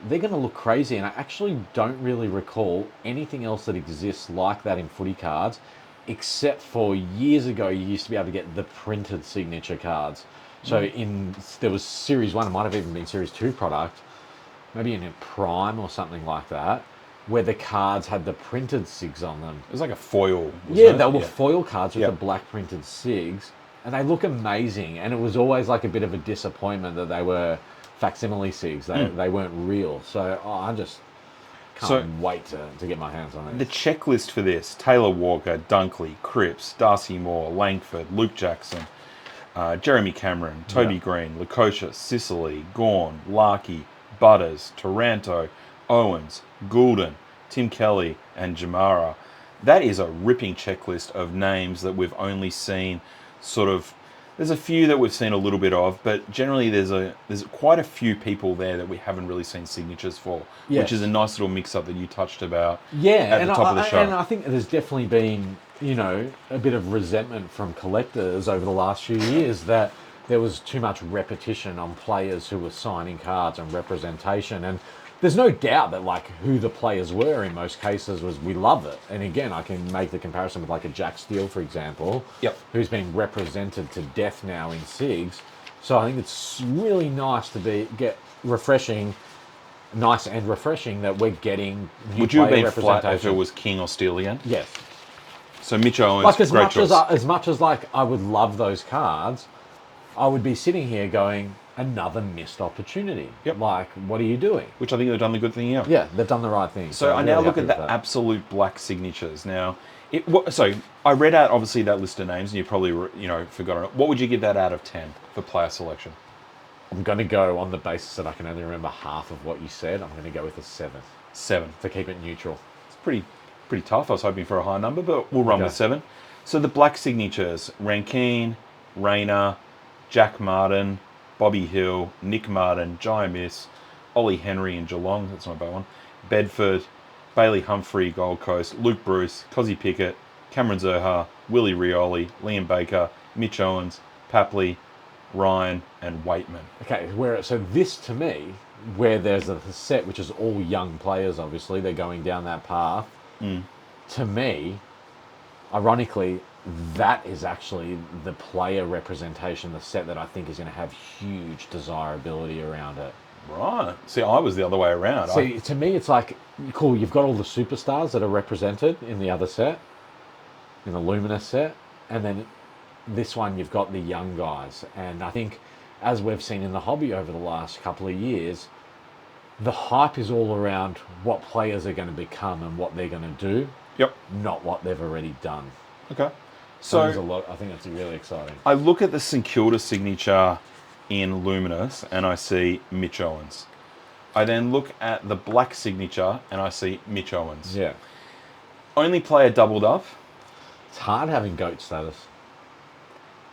B: They're going to look crazy, and I actually don't really recall anything else that exists like that in footy cards, except for years ago you used to be able to get the printed signature cards. So there was Series 1, it might have even been Series 2 product, maybe in a Prime or something like that, where the cards had the printed SIGs on them.
A: It was like a foil.
B: Yeah, they were foil cards with the black printed SIGs, and they look amazing, and it was always like a bit of a disappointment that they were facsimile SIGs. They weren't real. So I just can't wait to get my hands on it.
A: The checklist for this: Taylor Walker, Dunkley, Cripps, Darcy Moore, Langford, Luke Jackson, Jeremy Cameron, Toby Green, Lukosha, Sicily, Gawn, Larkey, Butters, Taranto, Owens, Goulden, Tim Kelly, and Jamara. That is a ripping checklist of names that we've only seen sort of. There's a few that we've seen a little bit of, but generally there's quite a few people there that we haven't really seen signatures for, which is a nice little mix-up that you touched about at the top of the show.
B: And I think there's definitely been, a bit of resentment from collectors over the last few years that there was too much repetition on players who were signing cards and representation. And there's no doubt that who the players were in most cases we love it. And again, I can make the comparison with a Jack Steele, for example, who's been represented to death now in SIGs. So I think it's really nice to get refreshing that we're getting new
A: Would you have
B: player
A: been flat if
B: representation.
A: it was King or Steele again?
B: Yes.
A: So Mitch Owens,
B: as
A: great
B: much
A: choice.
B: as much as I would love those cards, I would be sitting here going, another missed opportunity. What are you doing?
A: Which I think they've done the good thing here.
B: Yeah, they've done the right thing.
A: So I
B: I'm
A: now
B: really
A: look
B: happy
A: at the
B: with that.
A: absolute black signatures. Now, So I read out obviously that list of names, and you probably forgotten it. What would you give that out of 10 for player selection?
B: I'm going to go on the basis that I can only remember half of what you said. I'm going to go with a 7.
A: 7
B: to keep it neutral.
A: It's pretty tough. I was hoping for a high number, but we'll run with 7. So the black signatures: Rankine, Rayner, Jack Martin, Bobby Hill, Nick Martin, Jai Miss, Ollie Henry in Geelong. That's not a bad one. Bedford, Bailey Humphrey, Gold Coast, Luke Bruce, Cozzy Pickett, Cameron Zohar, Willie Rioli, Liam Baker, Mitch Owens, Papley, Ryan, and Waitman.
B: Okay, so this to me, where there's a set which is all young players, obviously, they're going down that path. To me, ironically, that is actually the player representation, the set that I think is going to have huge desirability around it.
A: Right. See, I was the other way around.
B: See, to me, it's like, cool, you've got all the superstars that are represented in the other set, in the Luminous set, and then this one you've got the young guys. And I think, as we've seen in the hobby over the last couple of years, the hype is all around what players are going to become and what they're going to do.
A: Yep.
B: Not what they've already done.
A: Okay.
B: So there's a lot. I think that's really exciting.
A: I look at the St Kilda signature in Luminous and I see Mitch Owens. I then look at the black signature and I see Mitch Owens.
B: Yeah.
A: Only player doubled up.
B: It's hard having GOAT status.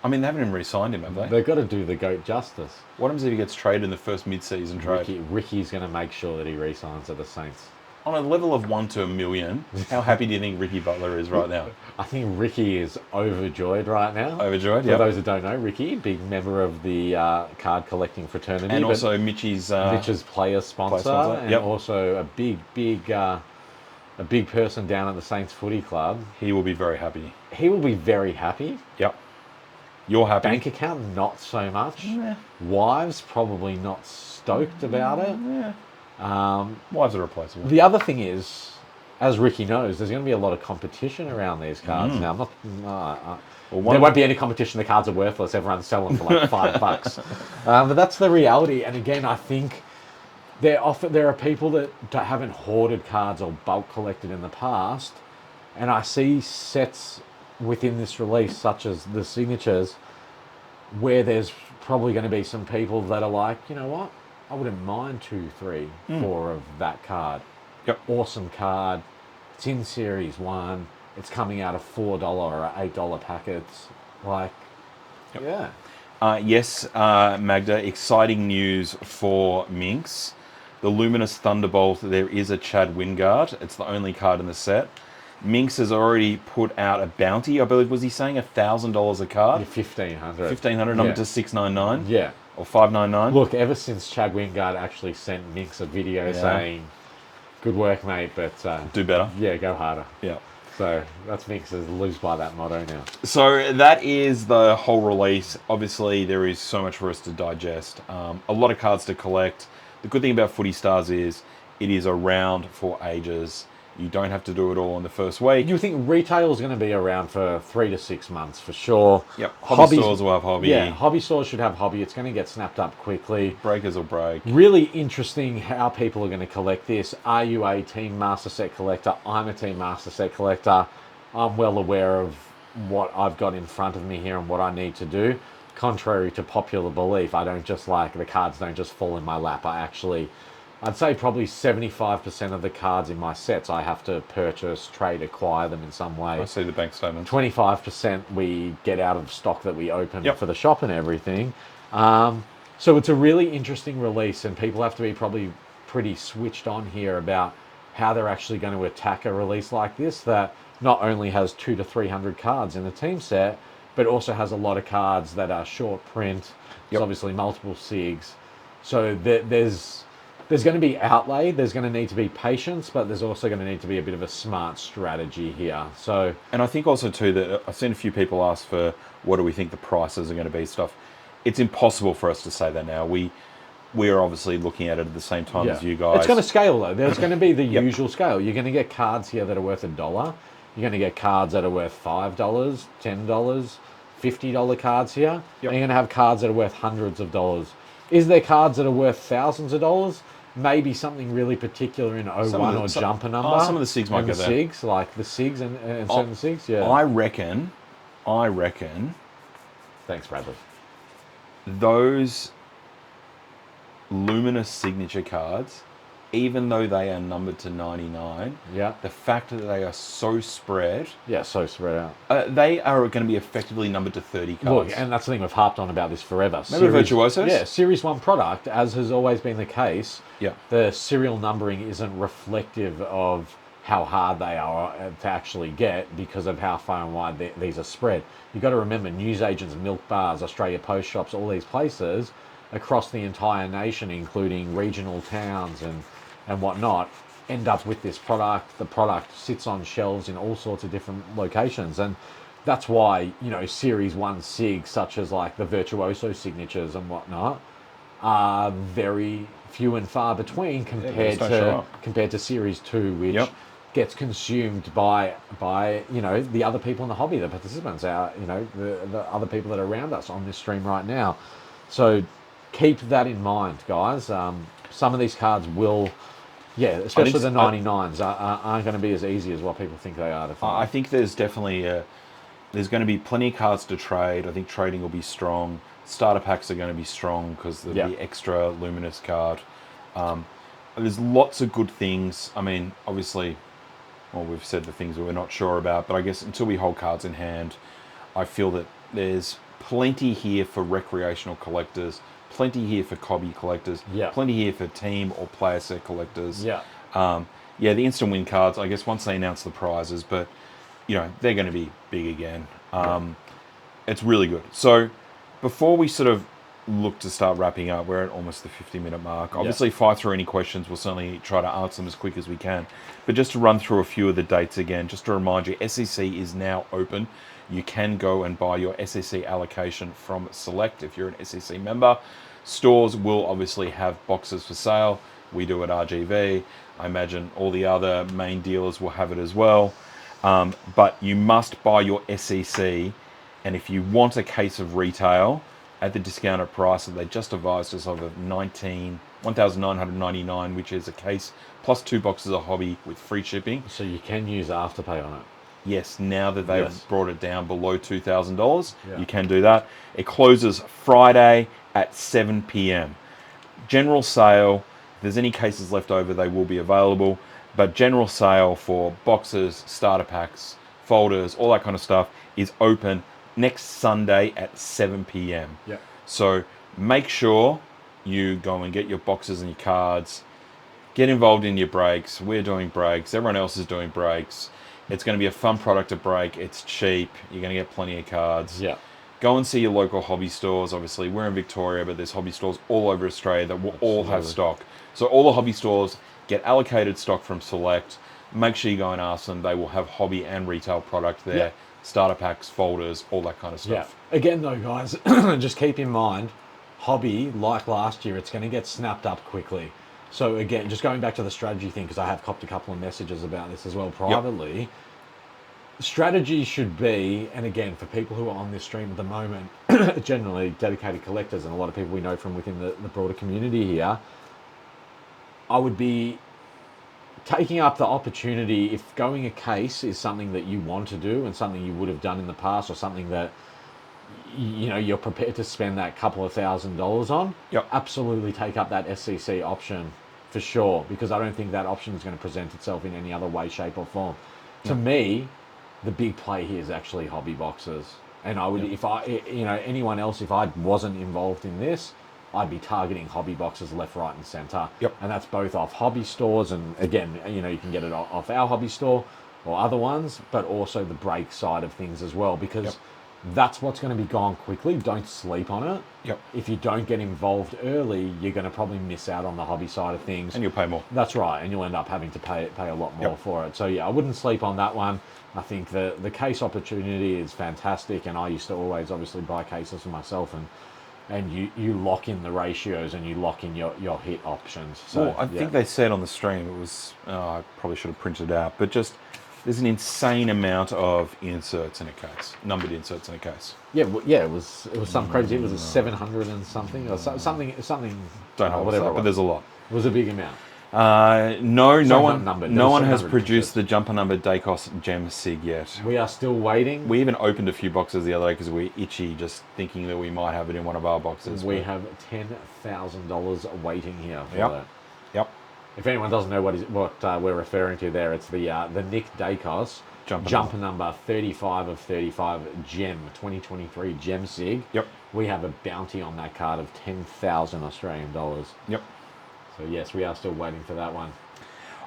A: I mean, they haven't even re-signed him, have they?
B: They've got to do the GOAT justice.
A: What happens if he gets traded in the first mid-season trade?
B: Ricky's going to make sure that he re-signs at the Saints.
A: On a level of 1 to a million, how happy do you think Ricky Butler is right now?
B: I think Ricky is overjoyed right now.
A: Overjoyed,
B: yeah. For those who don't know, Ricky, big member of the card collecting fraternity.
A: And also Mitch's
B: player sponsor. And also a big person down at the Saints Footy Club.
A: He will be very happy.
B: He will be very happy.
A: Yep. You're happy.
B: Bank account, not so much.
A: Yeah.
B: Wives, probably not stoked about it.
A: Yeah. Wives are replaceable.
B: The other thing is, as Ricky knows, there's going to be a lot of competition around these cards. Now, there won't be any competition. The cards are worthless. Everyone's selling for like $5. But that's the reality. And again, I think there are people that haven't hoarded cards or bulk collected in the past. And I see sets within this release, such as the signatures, where there's probably going to be some people that are like, you know what? I wouldn't mind 2, 3, 4 of that card.
A: Yep.
B: Awesome card. It's in Series 1. It's coming out of $4 or $8 packets. Like, yeah.
A: Yes, Magda, exciting news for Minx. The Luminous Thunderbolt, there is a Chad Wingard. It's the only card in the set. Minx has already put out a bounty, I believe, was he saying $1,000 a card?
B: Yeah, $1,500.
A: $1,500, number to $699?
B: Yeah.
A: Or $599?
B: Look, ever since Chad Wingard actually sent Minx a video saying, good work, mate, but...
A: do better.
B: Yeah, go harder.
A: Yeah.
B: So that's Minx lives by that motto now.
A: So that is the whole release. Obviously, there is so much for us to digest. A lot of cards to collect. The good thing about Footy Stars is it is around for ages. You don't have to do it all in the first week.
B: You think retail is going to be around for 3 to 6 months for sure.
A: Yep. Hobby stores will have hobby.
B: Yeah, hobby stores should have hobby. It's going to get snapped up quickly.
A: Breakers will break.
B: Really interesting how people are going to collect this. Are you a Team Master Set collector? I'm a Team Master Set collector. I'm well aware of what I've got in front of me here and what I need to do. Contrary to popular belief, I don't just the cards don't just fall in my lap. I'd say probably 75% of the cards in my sets I have to purchase, trade, acquire them in some way.
A: I see the bank statement.
B: 25% we get out of stock that we open for the shop and everything. So it's a really interesting release, and people have to be probably pretty switched on here about how they're actually going to attack a release like this that not only has 200 to 300 cards in the team set, but also has a lot of cards that are short print. There's obviously multiple SIGs. So there's going to be outlay, there's going to need to be patience, but there's also going to need to be a bit of a smart strategy here. So,
A: and I think also too that I've seen a few people ask for what do we think the prices are going to be stuff. It's impossible for us to say that now. We're obviously looking at it at the same time as you guys.
B: It's going to scale though. There's going to be the usual scale. You're going to get cards here that are worth $1. You're going to get cards that are worth $5, $10, $50 cards here. And you're going to have cards that are worth hundreds of dollars. Is there cards that are worth thousands of dollars? maybe something really particular in 01 or jumper number.
A: Some of the SIGs might
B: go
A: there.
B: SIGs, like the SIGs and certain SIGs, yeah.
A: I reckon.
B: Thanks, Bradley.
A: Those luminous signature cards, even though they are numbered to 99, the fact that they are so spread,
B: so spread out,
A: they are going to be effectively numbered to 30 cards.
B: Look, and that's the thing, we've harped on about this forever.
A: Remember Virtuosos?
B: Yeah, Series 1 product, as has always been the case, the serial numbering isn't reflective of how hard they are to actually get because of how far and wide these are spread. You've got to remember, newsagents, milk bars, Australia Post shops, all these places across the entire nation, including regional towns and whatnot, end up with this product. The product sits on shelves in all sorts of different locations, and that's why, you know, Series 1 SIG, such as like the Virtuoso signatures and whatnot, are very few and far between compared to Series 2, which gets consumed by you know, the other people in the hobby, the participants, you know, the other people that are around us on this stream right now. So keep that in mind, guys. Some of these cards will, especially the 99s, aren't going to be as easy as what people think they are to find.
A: I think there's definitely there's going to be plenty of cards to trade. I think trading will be strong. Starter packs are going to be strong because there'll be extra luminous card. There's lots of good things. I mean, obviously, well, we've said the things that we're not sure about, but I guess until we hold cards in hand, I feel that there's plenty here for recreational collectors, plenty here for hobby collectors, plenty here for team or player set collectors. The instant win cards, I guess once they announce the prizes, but you know, they're going to be big again. It's really good. So before we sort of look to start wrapping up, we're at almost the 50-minute mark. Obviously, fire through any questions. We'll certainly try to answer them as quick as we can. But just to run through a few of the dates again, just to remind you, SEC is now open. You can go and buy your SEC allocation from Select if you're an SEC member. Stores will obviously have boxes for sale. We do at RGV. I imagine all the other main dealers will have it as well. But you must buy your SEC. And if you want a case of retail at the discounted price that they just advised us of $1,999, which is a case plus 2 boxes of hobby with free shipping.
B: So you can use Afterpay on it.
A: Yes, now that they've brought it down below $2,000, you can do that. It closes Friday at 7 p.m. General sale, if there's any cases left over, they will be available. But general sale for boxes, starter packs, folders, all that kind of stuff is open next Sunday at 7 p.m. So make sure you go and get your boxes and your cards. Get involved in your breaks. We're doing breaks. Everyone else is doing breaks. It's going to be a fun product to break. It's cheap. You're going to get plenty of cards. Go and see your local hobby stores. Obviously, we're in Victoria, but there's hobby stores all over Australia that will all have stock. So all the hobby stores get allocated stock from Select. Make sure you go and ask them. They will have hobby and retail product there. Starter packs, folders, all that kind of stuff.
B: Again, though, guys, just keep in mind, hobby, like last year, it's going to get snapped up quickly. So again, just going back to the strategy thing, because I have copped a couple of messages about this as well privately. Strategy should be, and again, for people who are on this stream at the moment, generally dedicated collectors and a lot of people we know from within the broader community here, I would be taking up the opportunity, if going a case is something that you want to do and something you would have done in the past or something that, you know, you're prepared to spend that couple of $1,000s on, absolutely take up that SCC option for sure, because I don't think that option is going to present itself in any other way, shape or form. To me, the big play here is actually hobby boxes. And I would, if I, you know, anyone else, if I wasn't involved in this, I'd be targeting hobby boxes left, right and centre. And that's both off hobby stores, and again, you know, you can get it off our hobby store or other ones, but also the break side of things as well, because that's what's going to be gone quickly. Don't sleep on it. If you don't get involved early, you're going to probably miss out on the hobby side of things.
A: And you'll pay more.
B: That's right, and you'll end up having to pay a lot more for it. So yeah, I wouldn't sleep on that one. I think the case opportunity is fantastic, and I used to always obviously buy cases for myself, and you lock in the ratios and you lock in your hit options. So
A: well, I think they said on the stream, it was, I probably should have printed it out, but just there's an insane amount of inserts in a case, numbered inserts in a case.
B: It was some crazy. It was a 700 and something or something.
A: Don't know
B: whatever.
A: but there's a lot.
B: It was a big amount.
A: No one has
B: number
A: produced the jumper number Dacos Gem Sig yet.
B: We are still waiting.
A: We even opened a few boxes the other day because we're itchy, just thinking that we might have it in one of our boxes.
B: We have $10,000 waiting here for that.
A: Yep.
B: If anyone doesn't know what we're referring to there, it's the Nick Dacos jumper number 35 of 35 Gem 2023 Gem Sig.
A: Yep.
B: We have a bounty on that card of 10,000 Australian dollars.
A: Yep.
B: So yes, we are still waiting for that one.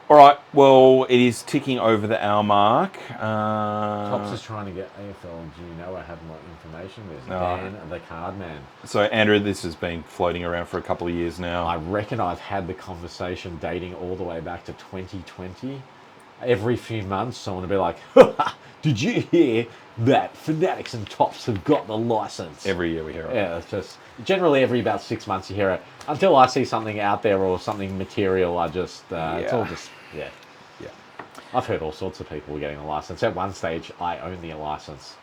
A: All right. Well, it is ticking over the hour mark.
B: Tops is trying to get AFL. Do you know I have my information? There's Dan the Card Man.
A: So Andrew, this has been floating around for a couple of years now.
B: I reckon I've had the conversation dating all the way back to 2020. Every few months, someone will be like, "Did you hear that Fanatics and Tops have got the license?"
A: Every year we hear it.
B: Yeah, it's just generally every about 6 months you hear it. Until I see something out there or something material, I just it's all just yeah. I've heard all sorts of people getting a license. At one stage, I owned the license.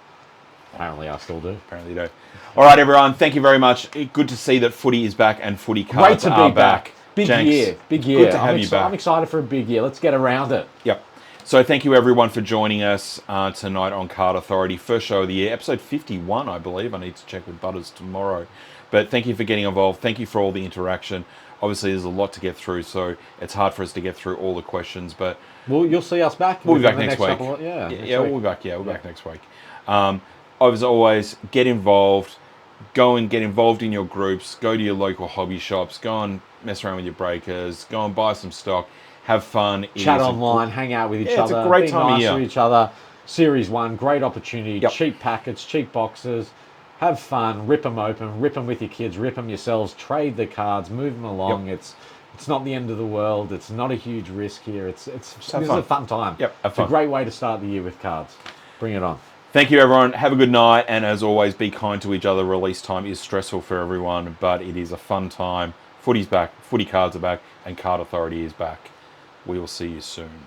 B: Apparently, I still do.
A: Apparently, you do. All right, everyone. Thank you very much. Good to see that footy is back and footy cards
B: Great to
A: are
B: be back. Big
A: Jenks,
B: year. Big year.
A: Good to have you back.
B: I'm excited for a big year. Let's get around it.
A: Yep. So thank you everyone for joining us tonight on Card Authority. First show of the year, episode 51, I believe. I need to check with Butters tomorrow. But thank you for getting involved. Thank you for all the interaction. Obviously, there's a lot to get through, so it's hard for us to get through all the questions. But
B: you'll see us back.
A: We'll be back next week.
B: We'll
A: be back. Yeah, we'll be back next week. As always, get involved. Go and get involved in your groups. Go to your local hobby shops. Go and mess around with your breakers. Go and buy some stock. Have fun.
B: Chat online, hang out with each other.
A: It's a great time of year.
B: To each other. Series 1, great opportunity.
A: Yep.
B: Cheap packets, cheap boxes. Have fun. Rip them open. Rip them with your kids. Rip them yourselves. Trade the cards. Move them along.
A: Yep.
B: It's not the end of the world. It's not a huge risk here. This is a fun time.
A: Yep.
B: It's a great way to start the year with cards. Bring it on.
A: Thank you, everyone. Have a good night. And as always, be kind to each other. Release time is stressful for everyone, but it is a fun time. Footy's back. Footy cards are back. And Card Authority is back. We will see you soon.